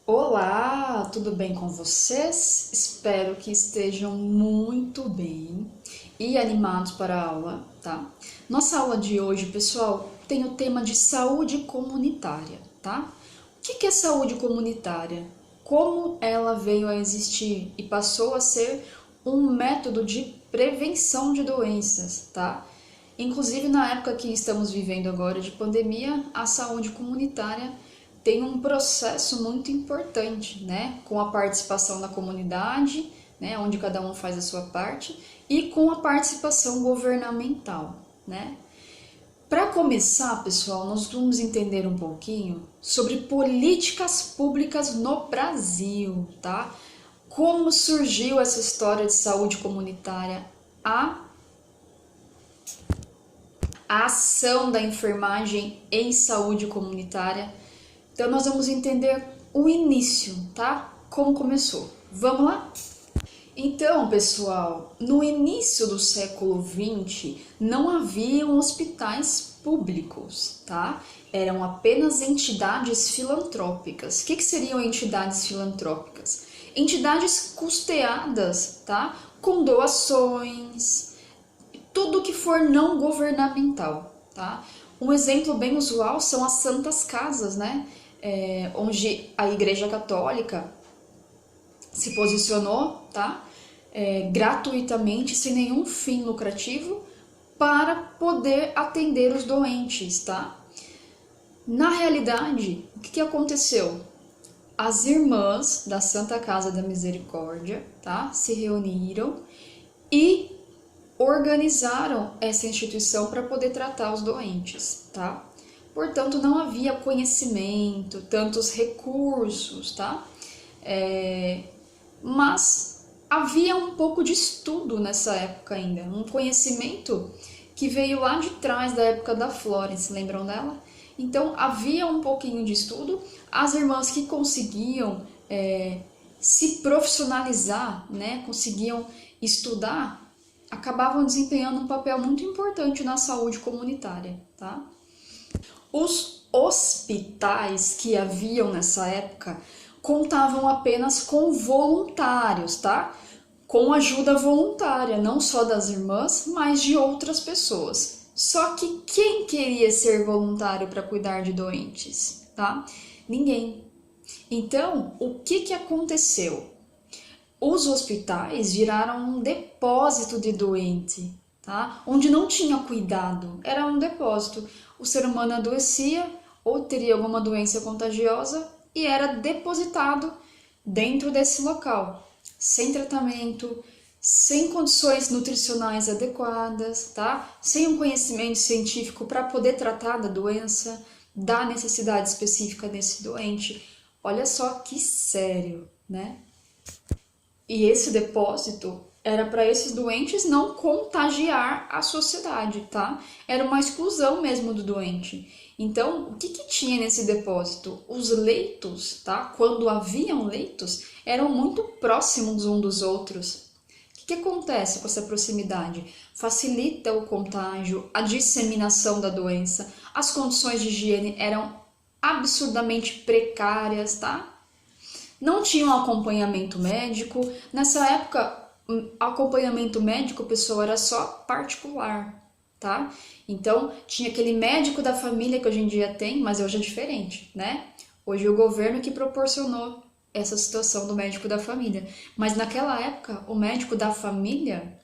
Olá, tudo bem com vocês? Espero que estejam muito bem e animados para a aula, tá? Nossa aula de hoje, pessoal, tem o tema de saúde comunitária, tá? O que é saúde comunitária? Como ela veio a existir e passou a ser um método de prevenção de doenças, tá? Inclusive, na época que estamos vivendo agora de pandemia, a saúde comunitária tem um processo muito importante, né? Com a participação da comunidade, né? Onde cada um faz a sua parte, e com a participação governamental, né? Para começar, pessoal, nós vamos entender um pouquinho sobre políticas públicas no Brasil, tá? Como surgiu essa história de saúde comunitária, a ação da enfermagem em saúde comunitária. Então nós vamos entender o início, tá? Como começou. Vamos lá? Então, pessoal, no início do século XX não haviam hospitais públicos, tá? Eram apenas entidades filantrópicas. O que seriam entidades filantrópicas? Entidades custeadas, tá? Com doações, tudo que for não governamental, tá? Um exemplo bem usual são as santas casas, né? Onde a Igreja Católica se posicionou, tá? Gratuitamente, sem nenhum fim lucrativo, para poder atender os doentes, tá? Na realidade, o que aconteceu? As irmãs da Santa Casa da Misericórdia, tá? Se reuniram e organizaram essa instituição para poder tratar os doentes, tá? Portanto, não havia conhecimento, tantos recursos, tá? Mas havia um pouco de estudo nessa época ainda, um conhecimento que veio lá de trás da época da Florence, lembram dela? Então, havia um pouquinho de estudo, as irmãs que conseguiam se profissionalizar, né? Conseguiam estudar, acabavam desempenhando um papel muito importante na saúde comunitária, tá? Os hospitais que haviam nessa época contavam apenas com voluntários, tá? Com ajuda voluntária, não só das irmãs, mas de outras pessoas. Só que quem queria ser voluntário para cuidar de doentes, tá? Ninguém. Então, o que aconteceu? Os hospitais viraram um depósito de doente, tá? Onde não tinha cuidado, era um depósito. O ser humano adoecia ou teria alguma doença contagiosa e era depositado dentro desse local, sem tratamento, sem condições nutricionais adequadas, tá? Sem um conhecimento científico para poder tratar da doença, da necessidade específica desse doente. Olha só que sério, né? E esse depósito era para esses doentes não contagiar a sociedade, tá? Era uma exclusão mesmo do doente. Então, o que tinha nesse depósito? Os leitos, tá? Quando haviam leitos, eram muito próximos uns dos outros. O que acontece com essa proximidade? Facilita o contágio, a disseminação da doença, as condições de higiene eram absurdamente precárias, tá? Não tinha um acompanhamento médico. Nessa época, acompanhamento médico, pessoal, era só particular, tá? Então, tinha aquele médico da família que hoje em dia tem, mas hoje é diferente, né? Hoje é o governo que proporcionou essa situação do médico da família. Mas naquela época, o médico da família,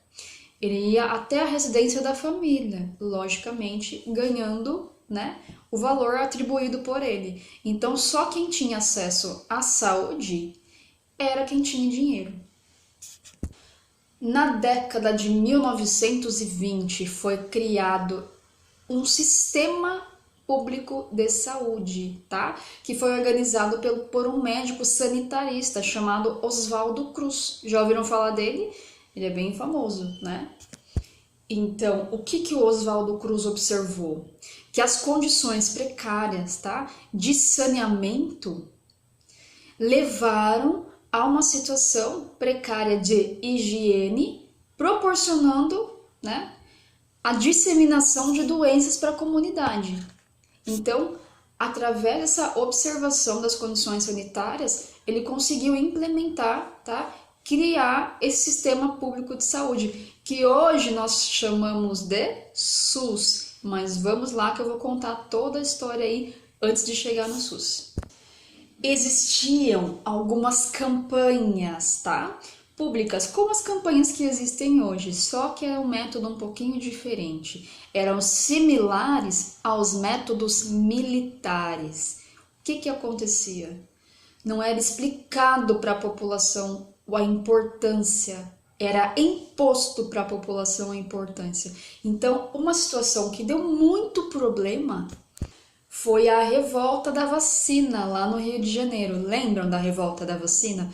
ele ia até a residência da família, logicamente ganhando, né, o valor atribuído por ele. Então, só quem tinha acesso à saúde era quem tinha dinheiro. Na década de 1920 foi criado um sistema público de saúde, tá? Que foi organizado por um médico sanitarista chamado Oswaldo Cruz. Já ouviram falar dele? Ele é bem famoso, né? Então, o que o Oswaldo Cruz observou? Que as condições precárias, tá, de saneamento levaram a uma situação precária de higiene, proporcionando, né, a disseminação de doenças para a comunidade. Então, através dessa observação das condições sanitárias, ele conseguiu implementar, tá? Criar esse sistema público de saúde, que hoje nós chamamos de SUS. Mas vamos lá que eu vou contar toda a história aí antes de chegar no SUS. Existiam algumas campanhas, tá? Públicas, como as campanhas que existem hoje, só que é um método um pouquinho diferente. Eram similares aos métodos militares. O que acontecia? Não era explicado para a população a importância, era imposto para a população a importância. Então, uma situação que deu muito problema foi a revolta da vacina lá no Rio de Janeiro. Lembram da revolta da vacina?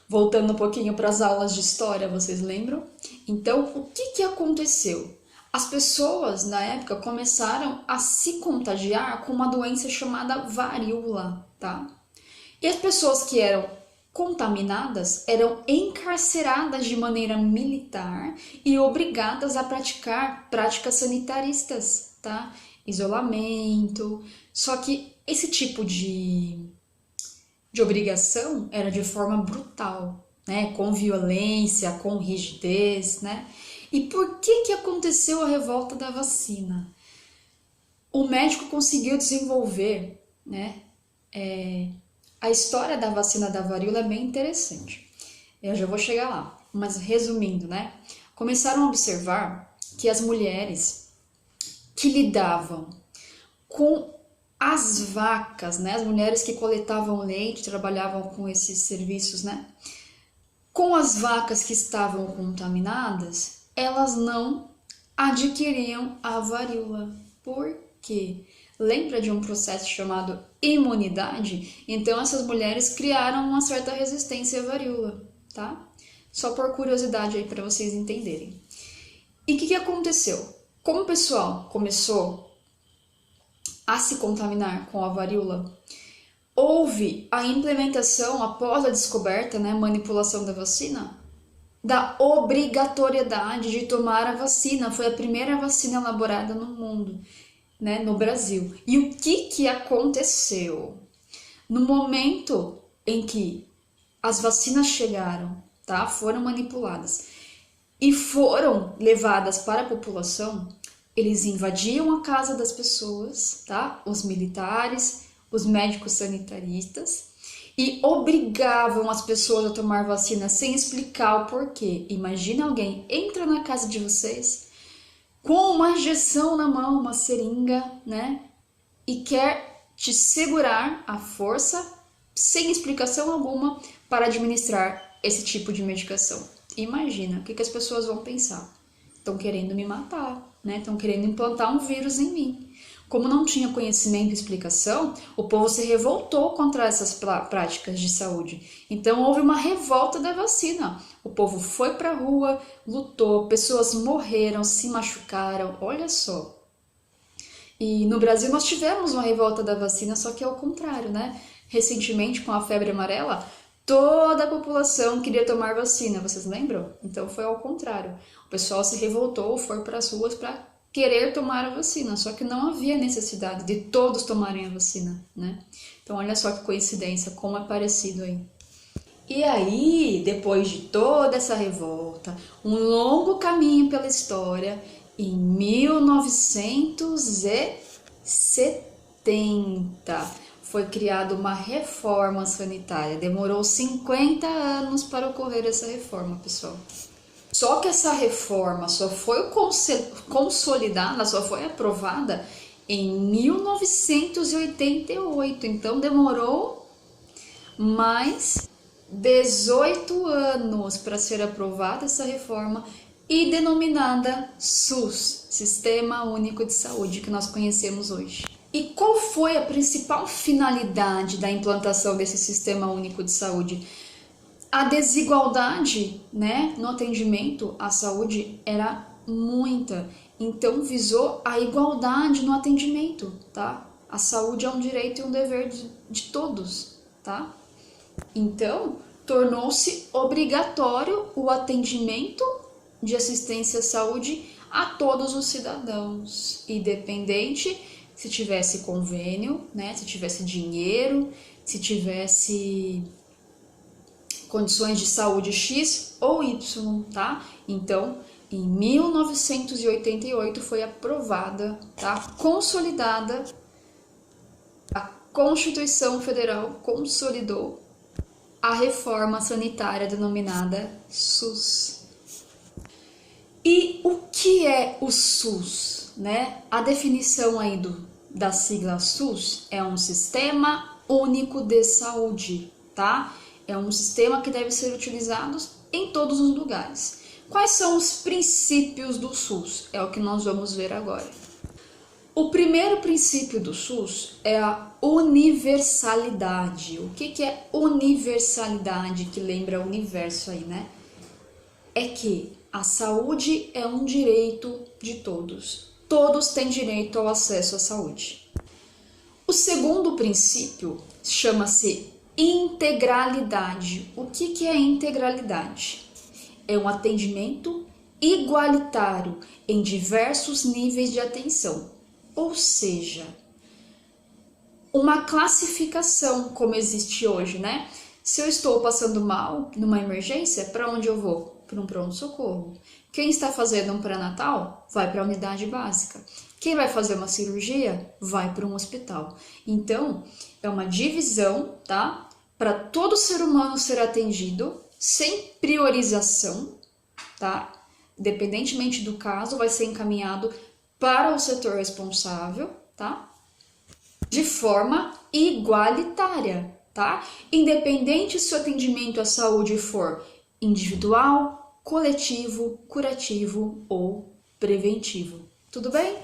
Voltando um pouquinho para as aulas de história, vocês lembram? Então, o que aconteceu? As pessoas na época começaram a se contagiar com uma doença chamada varíola, tá? E as pessoas que eram contaminadas eram encarceradas de maneira militar e obrigadas a praticar práticas sanitaristas, tá? Isolamento. Só que esse tipo de obrigação era de forma brutal, né? Com violência, com rigidez, né? E por que aconteceu a revolta da vacina? O médico conseguiu desenvolver, né? A história da vacina da varíola é bem interessante. Eu já vou chegar lá, mas resumindo, né? Começaram a observar que as mulheres que lidavam com as vacas, né? As mulheres que coletavam leite, trabalhavam com esses serviços, né? Com as vacas que estavam contaminadas, elas não adquiriam a varíola. Por quê? Lembra de um processo chamado imunidade? Então essas mulheres criaram uma certa resistência à varíola, tá? Só por curiosidade aí para vocês entenderem. E o que aconteceu? Como o pessoal começou a se contaminar com a varíola, houve a implementação, após a descoberta, né, manipulação da vacina, da obrigatoriedade de tomar a vacina. Foi a primeira vacina elaborada no mundo, né, no Brasil. E o que aconteceu? No momento em que as vacinas chegaram, tá, foram manipuladas e foram levadas para a população, eles invadiam a casa das pessoas, tá? Os militares, os médicos sanitaristas, e obrigavam as pessoas a tomar vacina sem explicar o porquê. Imagina alguém entra na casa de vocês com uma injeção na mão, uma seringa, né? E quer te segurar à força, sem explicação alguma, para administrar esse tipo de medicação. Imagina, o que as pessoas vão pensar? Estão querendo me matar, né? Estão querendo implantar um vírus em mim. Como não tinha conhecimento e explicação, o povo se revoltou contra essas práticas de saúde. Então houve uma revolta da vacina. O povo foi para a rua, lutou, pessoas morreram, se machucaram, olha só. E no Brasil nós tivemos uma revolta da vacina, só que é o contrário, né? Recentemente, com a febre amarela, toda a população queria tomar vacina, vocês lembram? Então foi ao contrário. O pessoal se revoltou, foi para as ruas para querer tomar a vacina, só que não havia necessidade de todos tomarem a vacina, né? Então olha só que coincidência, como é parecido aí. E aí, depois de toda essa revolta, um longo caminho pela história, em 1970 foi criada uma reforma sanitária. Demorou 50 anos para ocorrer essa reforma, pessoal. Só que essa reforma só foi consolidada, só foi aprovada em 1988. Então demorou mais 18 anos para ser aprovada essa reforma e denominada SUS, Sistema Único de Saúde, que nós conhecemos hoje. E qual foi a principal finalidade da implantação desse Sistema Único de Saúde? A desigualdade, né, no atendimento à saúde era muita, então visou a igualdade no atendimento, tá? A saúde é um direito e um dever de todos, tá? Então, tornou-se obrigatório o atendimento de assistência à saúde a todos os cidadãos, independente se tivesse convênio, né? Se tivesse dinheiro, se tivesse condições de saúde X ou Y, tá? Então, em 1988 foi aprovada, tá? Consolidada, a Constituição Federal consolidou a reforma sanitária denominada SUS. E o que é o SUS, né? A definição aí da sigla SUS é um Sistema Único de Saúde, tá? É um sistema que deve ser utilizado em todos os lugares. Quais são os princípios do SUS? É o que nós vamos ver agora. O primeiro princípio do SUS é a universalidade. O que é universalidade, que lembra universo aí, né? É que a saúde é um direito de todos. Todos têm direito ao acesso à saúde. O segundo princípio chama-se integralidade. O que é integralidade? É um atendimento igualitário em diversos níveis de atenção, ou seja, uma classificação como existe hoje, né? Se eu estou passando mal numa emergência, para onde eu vou? Para um pronto-socorro. Quem está fazendo um pré-natal vai para a unidade básica. Quem vai fazer uma cirurgia vai para um hospital. Então, é uma divisão, tá? Para todo ser humano ser atendido, sem priorização, tá? Independentemente do caso, vai ser encaminhado para o setor responsável, tá? De forma igualitária, tá? Independente se o atendimento à saúde for individual, coletivo, curativo ou preventivo. Tudo bem?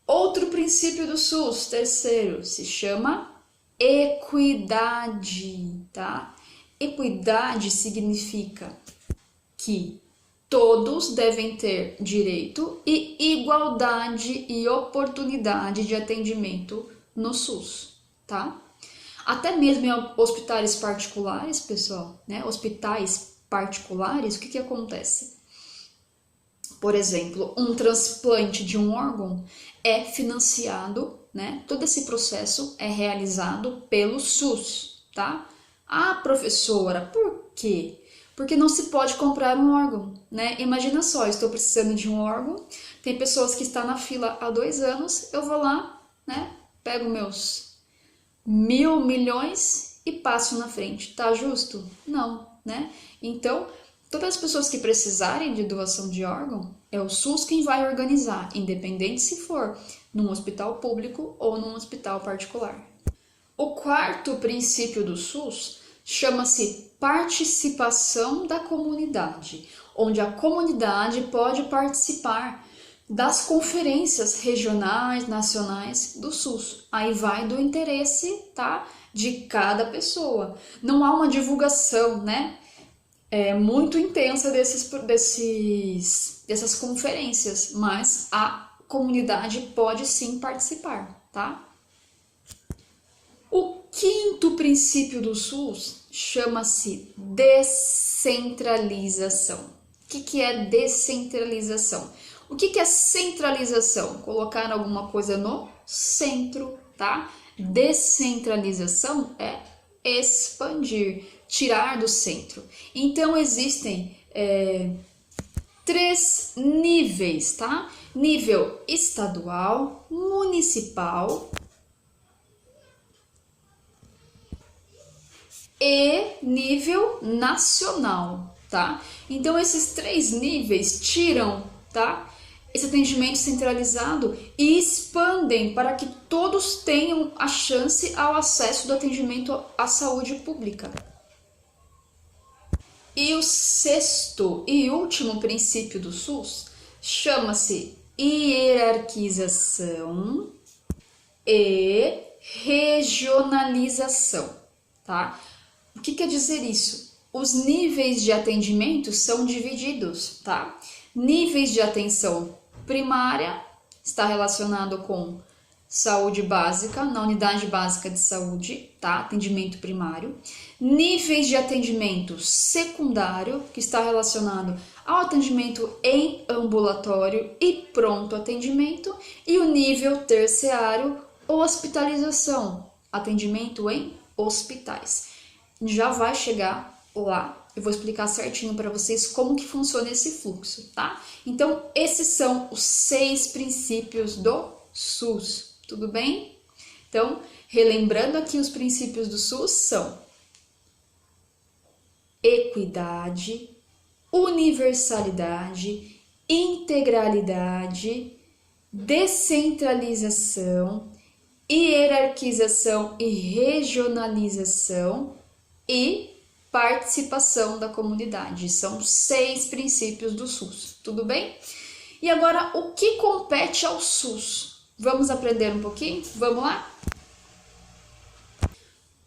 Outro princípio do SUS, terceiro, se chama equidade, tá? Equidade significa que todos devem ter direito e igualdade e oportunidade de atendimento no SUS, tá? Até mesmo em hospitais particulares, pessoal, né? Hospitais particulares, o que acontece? Por exemplo, um transplante de um órgão é financiado, né? Todo esse processo é realizado pelo SUS, tá? Ah, professora, por quê? Porque não se pode comprar um órgão, né? Imagina só, estou precisando de um órgão, tem pessoas que estão na fila há 2 anos, eu vou lá, né? Pego meus 1.000 milhões e passo na frente. Tá justo? Não, né? Então, todas as pessoas que precisarem de doação de órgão, é o SUS quem vai organizar, independente se for num hospital público ou num hospital particular. O quarto princípio do SUS chama-se participação da comunidade, onde a comunidade pode participar das conferências regionais, nacionais do SUS. Aí vai do interesse, tá, de cada pessoa. Não há uma divulgação, né, muito intensa dessas conferências, mas a comunidade pode sim participar, tá? O quinto princípio do SUS chama-se descentralização. O que é descentralização? O que é centralização? Colocar alguma coisa no centro, tá? Descentralização é expandir, tirar do centro. Então existem 3 níveis, tá? Nível estadual, municipal e nível nacional, tá? Então esses 3 níveis tiram, tá, esse atendimento centralizado e expandem para que todos tenham a chance ao acesso do atendimento à saúde pública. E o sexto e último princípio do SUS chama-se hierarquização e regionalização, tá? O que quer dizer isso? Os níveis de atendimento são divididos, tá? Níveis de atenção primária está relacionado com saúde básica, na unidade básica de saúde, tá? Atendimento primário. Níveis de atendimento secundário, que está relacionado ao atendimento em ambulatório e pronto atendimento. E o nível terciário, hospitalização, atendimento em hospitais. Já vai chegar lá. Eu vou explicar certinho para vocês como que funciona esse fluxo, tá? Então, esses são os 6 princípios do SUS, tudo bem? Então, relembrando aqui, os princípios do SUS são equidade, universalidade, integralidade, descentralização, hierarquização e regionalização e participação da comunidade. São 6 princípios do SUS, tudo bem? E agora, o que compete ao SUS? Vamos aprender um pouquinho? Vamos lá?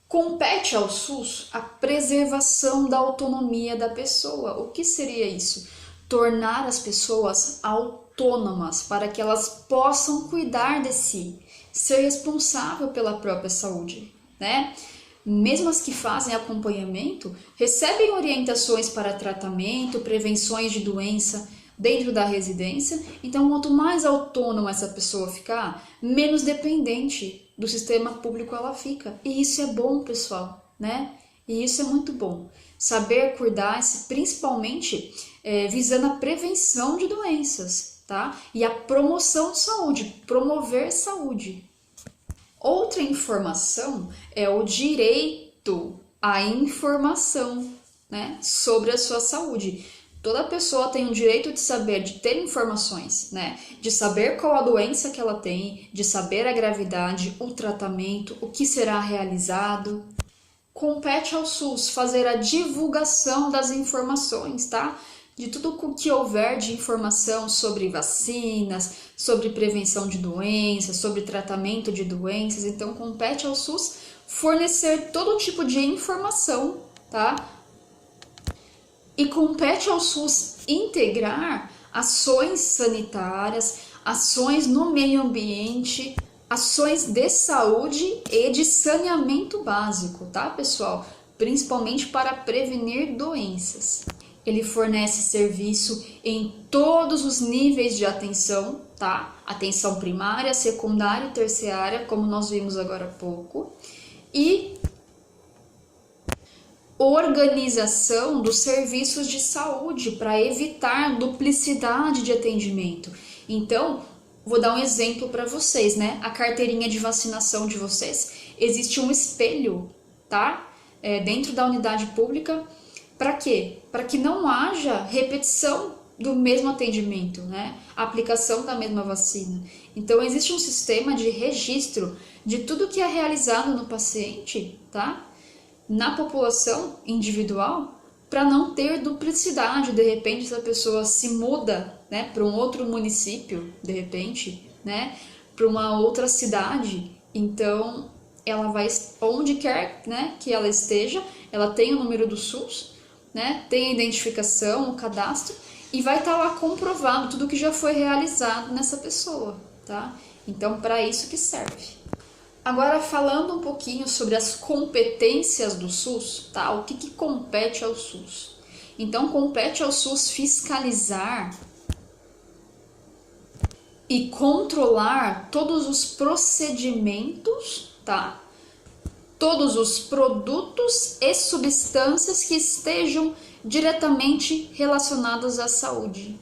Compete ao SUS a preservação da autonomia da pessoa. O que seria isso? Tornar as pessoas autônomas para que elas possam cuidar de si, ser responsável pela própria saúde, né? Mesmo as que fazem acompanhamento, recebem orientações para tratamento, prevenções de doença dentro da residência. Então, quanto mais autônoma essa pessoa ficar, menos dependente do sistema público ela fica. E isso é bom, pessoal, né? E isso é muito bom. Saber cuidar-se, principalmente visando a prevenção de doenças, tá? E a promoção de saúde, promover saúde. Outra informação é o direito à informação, né, sobre a sua saúde. Toda pessoa tem o direito de saber, de ter informações, né, de saber qual a doença que ela tem, de saber a gravidade, o tratamento, o que será realizado. Compete ao SUS fazer a divulgação das informações, tá? De tudo o que houver de informação sobre vacinas, sobre prevenção de doenças, sobre tratamento de doenças. Então, compete ao SUS fornecer todo tipo de informação, tá? E compete ao SUS integrar ações sanitárias, ações no meio ambiente, ações de saúde e de saneamento básico, tá, pessoal? Principalmente para prevenir doenças. Ele fornece serviço em todos os níveis de atenção, tá? Atenção primária, secundária e terciária, como nós vimos agora há pouco. E organização dos serviços de saúde para evitar duplicidade de atendimento. Então, vou dar um exemplo para vocês, né? A carteirinha de vacinação de vocês, existe um espelho, tá? Dentro da unidade pública. Para quê? Para que não haja repetição do mesmo atendimento, né? A aplicação da mesma vacina. Então, existe um sistema de registro de tudo que é realizado no paciente, tá? Na população individual, para não ter duplicidade. De repente, essa pessoa se muda, né, para um outro município, de repente, né, para uma outra cidade. Então, ela vai, onde quer, né, que ela esteja, ela tem o número do SUS, né, tem a identificação, o cadastro, e vai estar lá comprovado tudo que já foi realizado nessa pessoa, tá? Então, para isso que serve. Agora, falando um pouquinho sobre as competências do SUS, tá? O que compete ao SUS? Então, compete ao SUS fiscalizar e controlar todos os procedimentos, tá? Todos os produtos e substâncias que estejam diretamente relacionados à saúde.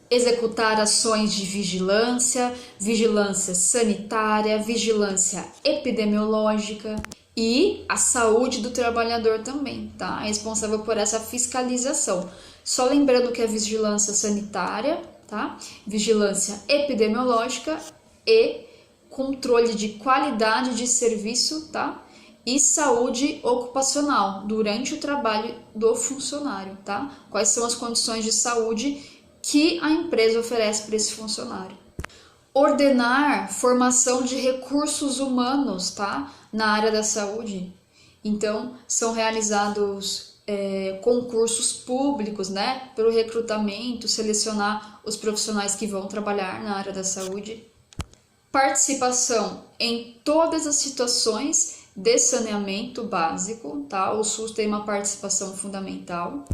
Executar ações de vigilância, vigilância sanitária, vigilância epidemiológica e a saúde do trabalhador também, tá? É responsável por essa fiscalização. Só lembrando que é vigilância sanitária, tá? Vigilância epidemiológica e controle de qualidade de serviço, tá? E saúde ocupacional durante o trabalho do funcionário, tá? Quais são as condições de saúde que a empresa oferece para esse funcionário. Ordenar formação de recursos humanos, tá? Na área da saúde. Então, são realizados concursos públicos, né? Pelo recrutamento, selecionar os profissionais que vão trabalhar na área da saúde. Participação em todas as situações de saneamento básico, tá? O SUS tem uma participação fundamental.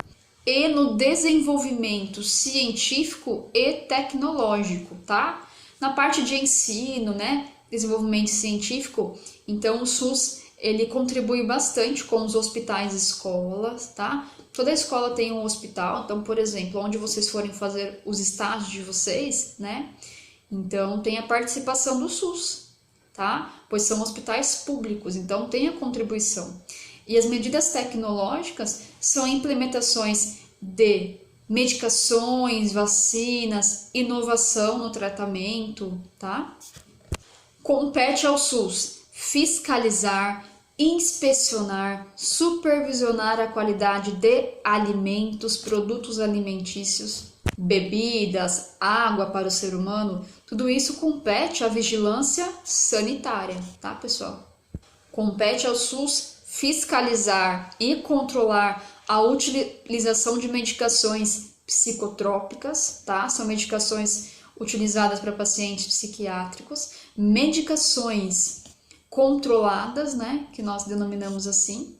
E no desenvolvimento científico e tecnológico, tá? Na parte de ensino, né? Desenvolvimento científico, então o SUS ele contribui bastante com os hospitais e escolas, tá? Toda escola tem um hospital, então, por exemplo, onde vocês forem fazer os estágios de vocês, né? Então, tem a participação do SUS, tá? Pois são hospitais públicos, então tem a contribuição. E as medidas tecnológicas são implementações de medicações, vacinas, inovação no tratamento, tá? Compete ao SUS fiscalizar, inspecionar, supervisionar a qualidade de alimentos, produtos alimentícios, bebidas, água para o ser humano. Tudo isso compete à vigilância sanitária, tá, pessoal? Compete ao SUS fiscalizar e controlar a utilização de medicações psicotrópicas, tá? São medicações utilizadas para pacientes psiquiátricos, medicações controladas, né, que nós denominamos assim,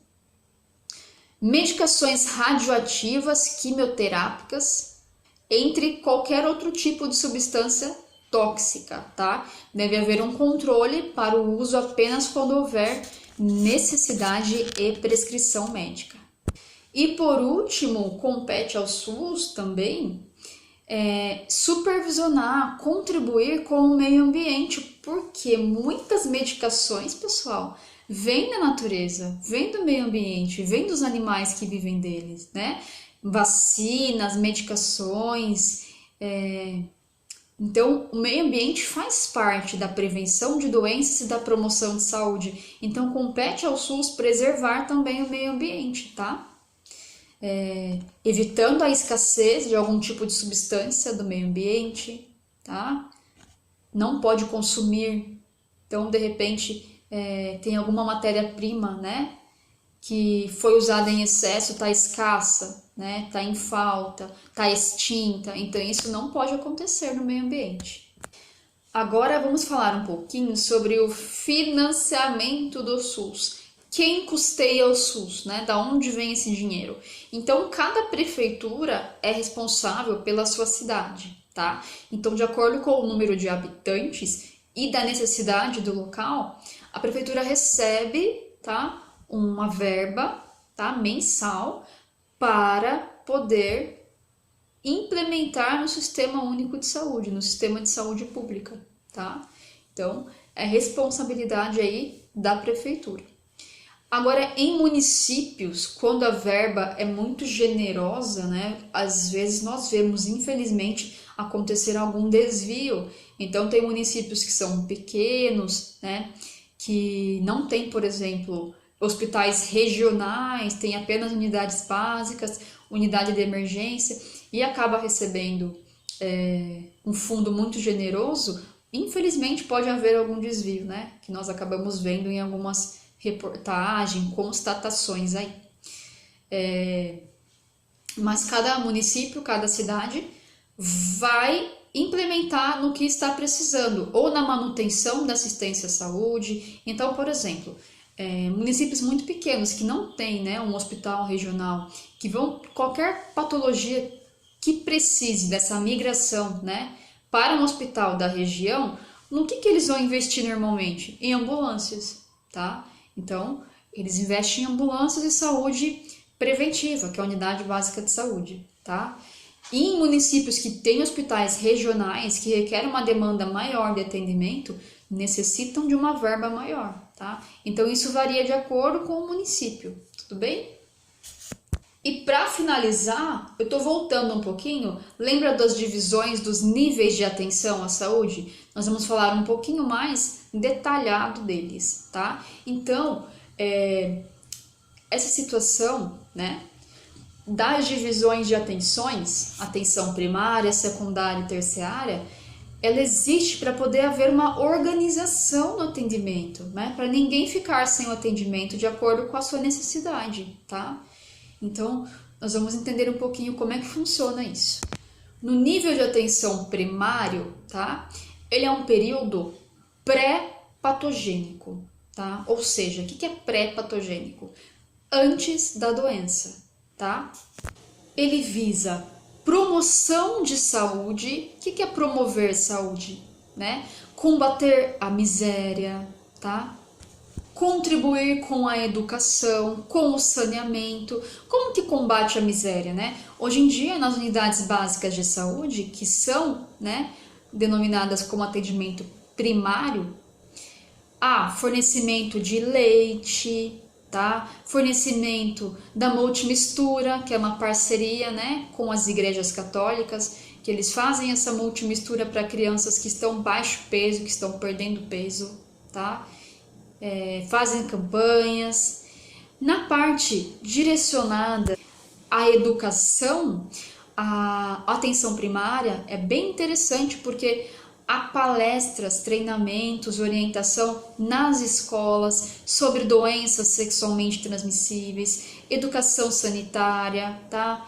medicações radioativas, quimioterápicas, entre qualquer outro tipo de substância tóxica, tá? Deve haver um controle para o uso apenas quando houver necessidade e prescrição médica. E por último, compete ao SUS também supervisionar, contribuir com o meio ambiente, porque muitas medicações, pessoal, vêm da natureza, vêm do meio ambiente, vêm dos animais que vivem deles, né? Vacinas, medicações. Então, o meio ambiente faz parte da prevenção de doenças e da promoção de saúde. Então, compete ao SUS preservar também o meio ambiente, tá? Evitando a escassez de algum tipo de substância do meio ambiente, tá? Não pode consumir, então de repente tem alguma matéria-prima, né, que foi usada em excesso, está escassa, né, está em falta, está extinta, então isso não pode acontecer no meio ambiente. Agora vamos falar um pouquinho sobre o financiamento do SUS. Quem custeia o SUS, né? Da onde vem esse dinheiro? Então, cada prefeitura é responsável pela sua cidade, tá? Então, de acordo com o número de habitantes e da necessidade do local, a prefeitura recebe, tá? Uma verba, tá? Mensal para poder implementar no Sistema Único de Saúde, no Sistema de Saúde Pública, tá? Então, é responsabilidade aí da prefeitura. Agora, em municípios, quando a verba é muito generosa, né, às vezes nós vemos, infelizmente, acontecer algum desvio. Então, tem municípios que são pequenos, né, que não tem, por exemplo, hospitais regionais, tem apenas unidades básicas, unidade de emergência, e acaba recebendo um fundo muito generoso. Infelizmente, pode haver algum desvio, né, que nós acabamos vendo em algumas reportagem, constatações aí. Mas cada município, cada cidade vai implementar no que está precisando, ou na manutenção da assistência à saúde. Então, por exemplo, municípios muito pequenos que não têm, né, um hospital regional, que vão qualquer patologia que precise dessa migração, né, para um hospital da região, no que eles vão investir normalmente? Em ambulâncias, tá? Então, eles investem em ambulâncias e saúde preventiva, que é a unidade básica de saúde, tá? E em municípios que têm hospitais regionais, que requerem uma demanda maior de atendimento, necessitam de uma verba maior, tá? Então, isso varia de acordo com o município, tudo bem? E para finalizar, eu estou voltando um pouquinho, lembra das divisões dos níveis de atenção à saúde? Nós vamos falar um pouquinho mais detalhado deles, tá? Então, essa situação, né, das divisões de atenções, atenção primária, secundária e terciária, ela existe para poder haver uma organização no atendimento, né? Para ninguém ficar sem o atendimento de acordo com a sua necessidade, tá? Então, nós vamos entender um pouquinho como é que funciona isso. No nível de atenção primário, tá? Ele é um período pré-patogênico, tá? Ou seja, o que é pré-patogênico? Antes da doença, tá? Ele visa promoção de saúde. O que é promover saúde, né? Combater a miséria, tá? Contribuir com a educação, com o saneamento. Como que combate a miséria, né? Hoje em dia, nas unidades básicas de saúde, que são, né, denominadas como atendimento primário, há fornecimento de leite, tá? Fornecimento da multimistura, que é uma parceria, né, com as igrejas católicas, que eles fazem essa multimistura para crianças que estão baixo peso, que estão perdendo peso, tá? Fazem campanhas. Na parte direcionada à educação, a atenção primária é bem interessante porque há palestras, treinamentos, orientação nas escolas sobre doenças sexualmente transmissíveis, educação sanitária, tá?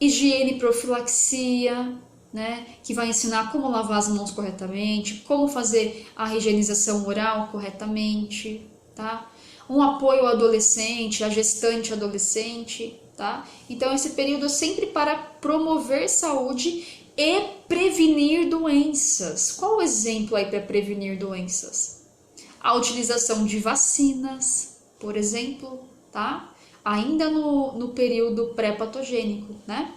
Higiene e profilaxia, né? Que vai ensinar como lavar as mãos corretamente, como fazer a higienização oral corretamente, tá? Um apoio ao adolescente, à gestante adolescente, tá? Então esse período é sempre para promover saúde e prevenir doenças. Qual o exemplo aí para prevenir doenças? A utilização de vacinas, por exemplo, tá? Ainda no período pré-patogênico, né?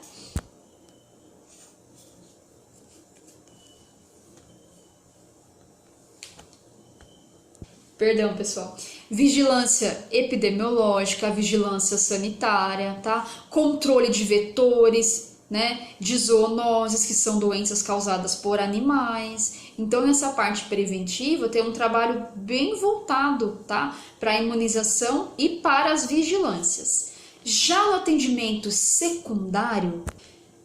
Perdão, pessoal. Vigilância epidemiológica, vigilância sanitária, tá? Controle de vetores, né? De zoonoses, que são doenças causadas por animais. Então, nessa parte preventiva, tem um trabalho bem voltado, tá? Para a imunização e para as vigilâncias. Já no atendimento secundário,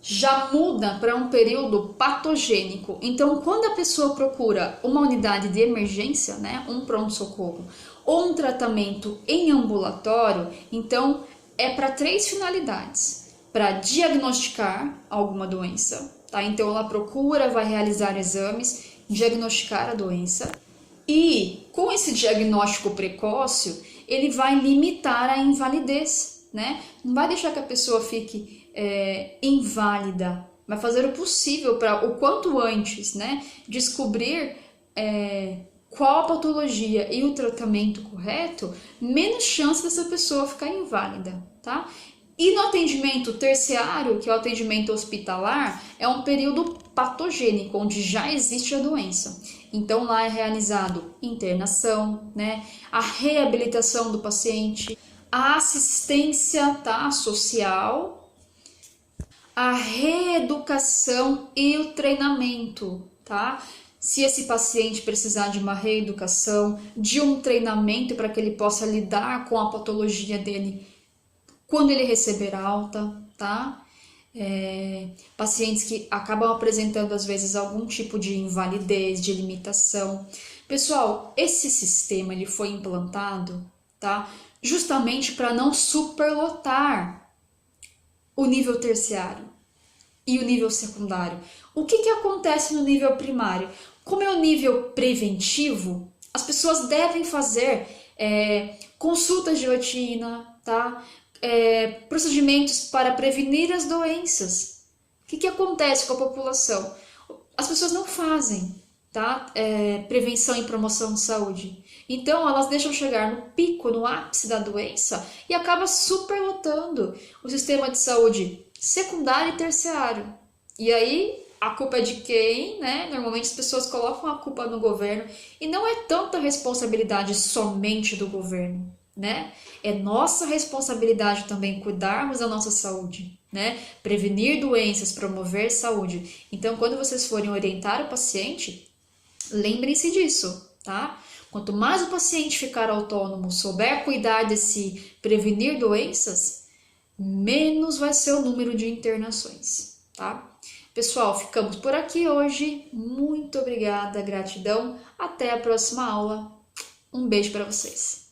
já muda para um período patogênico. Então, quando a pessoa procura uma unidade de emergência, né, um pronto-socorro, ou um tratamento em ambulatório, então é para 3 finalidades: para diagnosticar alguma doença, tá? Então ela procura, vai realizar exames, diagnosticar a doença, e com esse diagnóstico precoce, ele vai limitar a invalidez, né? Não vai deixar que a pessoa fique inválida, vai fazer o possível para o quanto antes, né, descobrir qual a patologia e o tratamento correto, menos chance dessa pessoa ficar inválida, tá? E no atendimento terciário, que é o atendimento hospitalar, é um período patogênico, onde já existe a doença. Então lá é realizado internação, né, a reabilitação do paciente, a assistência, tá, social, a reeducação e o treinamento, tá? Se esse paciente precisar de uma reeducação, de um treinamento para que ele possa lidar com a patologia dele quando ele receber alta, tá? Pacientes que acabam apresentando às vezes algum tipo de invalidez, de limitação. Pessoal, esse sistema ele foi implantado, tá? Justamente para não superlotar o nível terciário e o nível secundário. O que acontece no nível primário? Como é o nível preventivo, as pessoas devem fazer consultas de rotina, tá? Procedimentos para prevenir as doenças. O que acontece com a população? As pessoas não fazem, tá? Prevenção e promoção de saúde. Então, elas deixam chegar no pico, no ápice da doença e acaba superlotando o sistema de saúde secundário e terciário. E aí, a culpa é de quem, né? Normalmente as pessoas colocam a culpa no governo e não é tanta responsabilidade somente do governo, né? É nossa responsabilidade também cuidarmos da nossa saúde, né? Prevenir doenças, promover saúde. Então, quando vocês forem orientar o paciente, lembrem-se disso, tá? Quanto mais o paciente ficar autônomo, souber cuidar de si, prevenir doenças, menos vai ser o número de internações, tá? Pessoal, ficamos por aqui hoje. Muito obrigada, gratidão. Até a próxima aula. Um beijo para vocês.